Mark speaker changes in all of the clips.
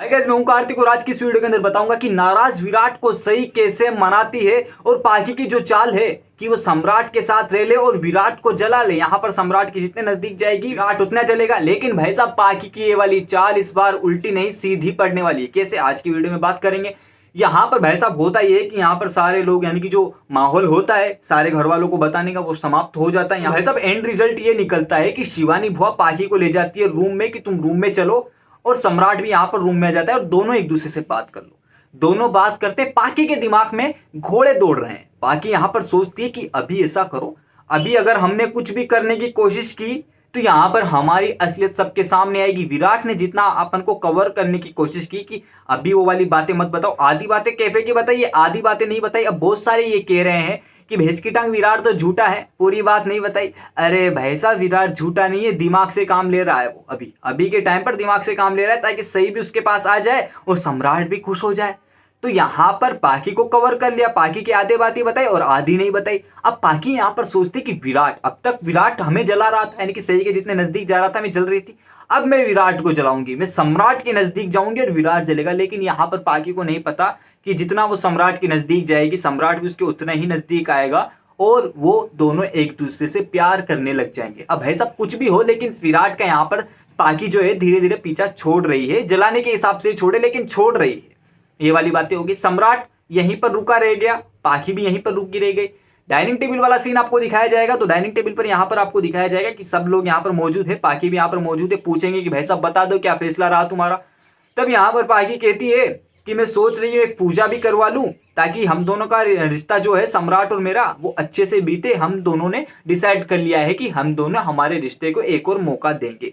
Speaker 1: Hi guys, मैं हूं कार्तिक और आज की इस वीडियो के अंदर बताऊंगा कि नाराज विराट को सही कैसे मनाती है और पाकी की जो चाल है कि वो सम्राट के साथ रह ले और विराट को जला ले। यहाँ पर सम्राट के जितने नजदीक जाएगी विराट उतना जलेगा। लेकिन भाई साहब, पाकी की ये वाली चाल इस बार उल्टी नहीं सीधी पड़ने वाली है। कैसे, आज की वीडियो में बात करेंगे। यहाँ पर भाई साहब होता ये है कि यहाँ पर सारे लोग यानी कि जो माहौल होता है सारे घर वालों को बताने का वो समाप्त हो जाता है। भाई साहब एंड रिजल्ट ये निकलता है कि शिवानी बुआ पाकी को ले जाती है रूम में कि तुम रूम में चलो, और सम्राट भी यहाँ पर रूम में आ जाता है और दोनों एक दूसरे से बात कर लो। दोनों बात करते, पाकी के दिमाग में घोड़े दौड़ रहे हैं। पाकी यहाँ पर सोचती है कि अभी ऐसा करो, अभी अगर हमने कुछ भी करने की कोशिश की तो यहाँ पर हमारी असलियत सबके सामने आएगी। विराट ने जितना अपन को कवर करने की कोशिश की कि अभी वो वाली बातें मत बताओ, आधी बातें कैफे की बताई, आधी बातें नहीं बताई। अब बहुत सारे ये कह रहे हैं कि भैंस की टांग विराट तो झूठा है, पूरी बात नहीं बताई। अरे भाई साहब, विराट झूठा नहीं है, दिमाग से काम ले रहा है। वो अभी के टाइम पर दिमाग से काम ले रहा है ताकि सही भी उसके पास आ जाए और सम्राट भी खुश हो जाए। तो यहाँ पर पाकी को कवर कर लिया, पाकी की आधे बातें बताई और आधी नहीं बताई। अब पाकी यहाँ पर सोचती कि विराट, अब तक विराट हमें जला रहा था, यानी कि सही के जितने नजदीक जा रहा था मैं जल रही थी, अब मैं विराट को जलाऊंगी, मैं सम्राट के नजदीक जाऊंगी और विराट जलेगा। लेकिन यहाँ पर पाकी को नहीं पता कि जितना वो सम्राट के नजदीक जाएगी सम्राट भी उसके उतना ही नजदीक आएगा और वो दोनों एक दूसरे से प्यार करने लग जाएंगे। अब भाई सब कुछ भी हो, लेकिन विराट का यहाँ पर पाकी जो है धीरे धीरे पीछा छोड़ रही है, जलाने के हिसाब से छोड़े लेकिन छोड़ रही है। ये वाली बातें होगी। सम्राट यहीं पर रुका रह गया, पाकी भी यहीं पर रुकी रह गई। डाइनिंग टेबल वाला सीन आपको दिखाया जाएगा, तो डाइनिंग टेबल पर यहाँ पर आपको दिखाया जाएगा कि सब लोग यहाँ पर मौजूद है, पाकी भी यहाँ पर मौजूद है। पूछेंगे कि भाई साहब बता दो क्या फैसला रहा तुम्हारा। तब यहाँ पर पाकी कहती है कि मैं सोच रही हूँ एक पूजा भी करवा लूं ताकि हम दोनों का रिश्ता जो है सम्राट और मेरा वो अच्छे से बीते। हम दोनों ने डिसाइड कर लिया है कि हम दोनों हमारे रिश्ते को एक और मौका देंगे।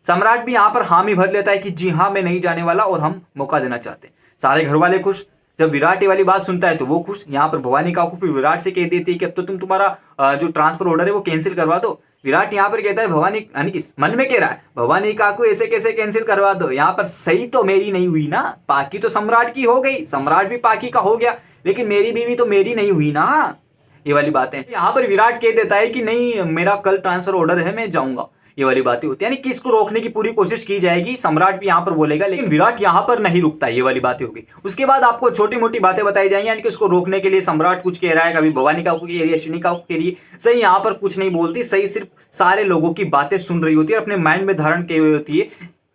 Speaker 1: सम्राट भी यहाँ पर हामी भर लेता है कि जी हाँ, मैं नहीं जाने वाला और हम मौका देना चाहते हैं। सारे घर वाले खुश। जब विराट ये वाली बात सुनता है तो वो खुश। यहाँ पर भवानी काकू फिर विराट से कह देती है कि अब तो तुम तुम्हारा जो ट्रांसफर ऑर्डर है वो कैंसिल करवा दो। विराट यहाँ पर कहता है भवानी, यानी कि मन में कह रहा है भवानी काकू ऐसे कैसे कैंसिल करवा दो, यहाँ पर सही तो मेरी नहीं हुई ना, पाकी तो सम्राट की हो गई, सम्राट भी पाकी का हो गया, लेकिन मेरी बीवी तो मेरी नहीं हुई ना। ये वाली बातें यहाँ पर विराट कह देता है कि नहीं, मेरा कल ट्रांसफर ऑर्डर है, मैं जाऊंगा। ये वाली बातें होती है, यानी कि इसको रोकने की पूरी कोशिश की जाएगी। सम्राट भी यहाँ पर बोलेगा, लेकिन विराट यहाँ पर नहीं रुकता। ये वाली बातें होगी। उसके बाद आपको छोटी मोटी बातें बताई जाएंगी, यानी कि उसको रोकने के लिए सम्राट कुछ कह रहा है, कभी भवानी काकू कह रही है, अश्विनी काकू कह रही है। सही यहाँ पर कुछ नहीं बोलती, सही सिर्फ सारे लोगों की बातें सुन रही होती है, अपने माइंड में धारण की हुई होती है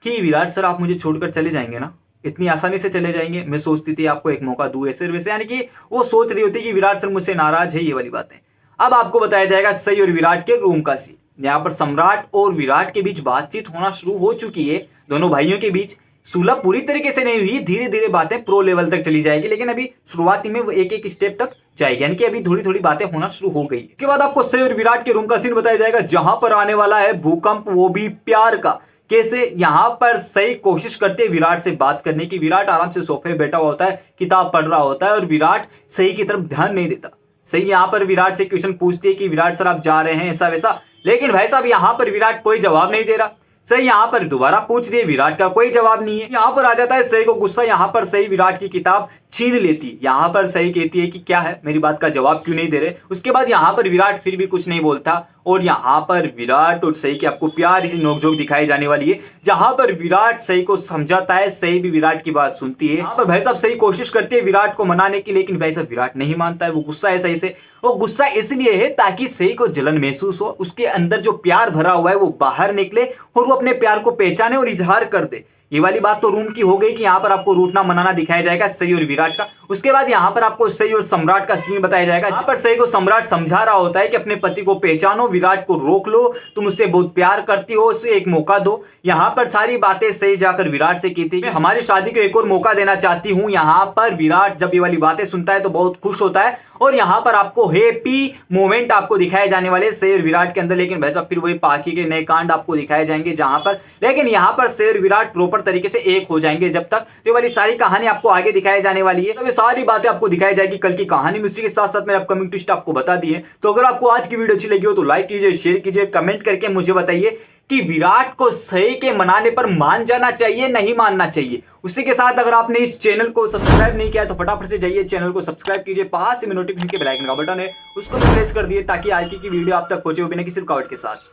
Speaker 1: कि विराट सर आप मुझे छोड़कर चले जाएंगे ना, इतनी आसानी से चले जाएंगे, मैं सोचती थी आपको एक मौका दूं ऐसे वैसे, यानी कि वो सोच रही होती कि विराट सर मुझसे नाराज है। ये वाली बातें अब आपको बताया जाएगा सही और विराट के रूम का सीन। यहाँ पर सम्राट और विराट के बीच बातचीत होना शुरू हो चुकी है। दोनों भाइयों के बीच सुलह पूरी तरीके से नहीं हुई, धीरे धीरे बातें प्रो लेवल तक चली जाएगी, लेकिन अभी शुरुआती में वो एक एक स्टेप तक जाएगी, यानी कि अभी थोड़ी थोड़ी बातें होना शुरू हो गई। उसके बाद आपको सही और विराट के रूम का सीन बताया जाएगा, जहां पर आने वाला है भूकंप, वो भी प्यार का। कैसे, यहाँ पर सही कोशिश करते हैं विराट से बात करने की। विराट आराम से सोफे बैठा होता है, किताब पढ़ रहा होता है और विराट सही की तरफ ध्यान नहीं देता। सही यहाँ पर विराट से क्वेश्चन पूछती है कि विराट सर आप जा रहे हैं ऐसा वैसा, लेकिन भाई साहब यहाँ पर विराट कोई जवाब नहीं दे रहा। सही यहाँ पर दोबारा पूछ रही है, विराट का कोई जवाब नहीं है। यहाँ पर आ जाता है सही को गुस्सा, यहाँ पर सही विराट की किताब छीन लेती। यहाँ पर सही कहती है कि क्या है, मेरी बात का जवाब क्यों नहीं दे रहे। उसके बाद यहाँ पर विराट फिर भी कुछ नहीं बोलता और यहाँ पर विराट और सही की आपको प्यारी सी नोकझोंक दिखाई जाने वाली है, जहां पर विराट सही को समझाता है, सही भी विराट की बात सुनती है। यहाँ पर भाई साहब सही कोशिश करती है विराट को मनाने की, लेकिन भाई साहब विराट नहीं मानता है। वो गुस्सा है सही से, वो गुस्सा इसलिए है ताकि सही को जलन महसूस हो, उसके अंदर जो प्यार भरा हुआ है वो बाहर निकले और वो अपने प्यार को पहचाने और इजहार कर दे। ये वाली बात तो रूम की हो गई कि यहाँ पर आपको रूठना मनाना दिखाया जाएगा सही और विराट का। उसके बाद यहाँ पर आपको सही और सम्राट का सीन बताया जाएगा, जहाँ पर सही को सम्राट समझा रहा होता है कि अपने पति को पहचानो, विराट को रोक लो, तुम उससे बहुत प्यार करती हो, उसे एक मौका दो। यहाँ पर सारी बातें सही जाकर विराट से की थी, मैं हमारी शादी को एक और मौका देना चाहती हूँ। यहाँ पर विराट जब ये वाली बातें सुनता है तो बहुत खुश होता है और यहाँ पर आपको हैप्पी मोमेंट आपको दिखाए जाने वाले शेर विराट के अंदर। लेकिन वैसा फिर वही पाकी के नए कांड आपको दिखाए जाएंगे जहां पर, लेकिन यहाँ पर शेर विराट प्रॉपर तरीके से एक हो जाएंगे जब तक। तो ये वाली सारी कहानी आपको आगे दिखाई जाने वाली है, तो ये सारी बातें आपको दिखाई जाएगी कल की कहानी में। उसी के साथ साथ मैंने अपकमिंग ट्विस्ट आपको बता दी है। तो अगर आपको आज की वीडियो अच्छी लगी हो तो लाइक कीजिए, शेयर कीजिए, कमेंट करके मुझे बताइए कि विराट को सही के मनाने पर मान जाना चाहिए, नहीं मानना चाहिए। उसी के साथ अगर आपने इस चैनल को सब्सक्राइब नहीं किया तो फटाफट से जाइए चैनल को सब्सक्राइब कीजिए, पास में नोटिफिकेशन के बेल आइकन का बटन है उसको भी प्रेस कर दिए ताकि आज की वीडियो आप तक पहुंचे बिना किसी रुकावट के साथ।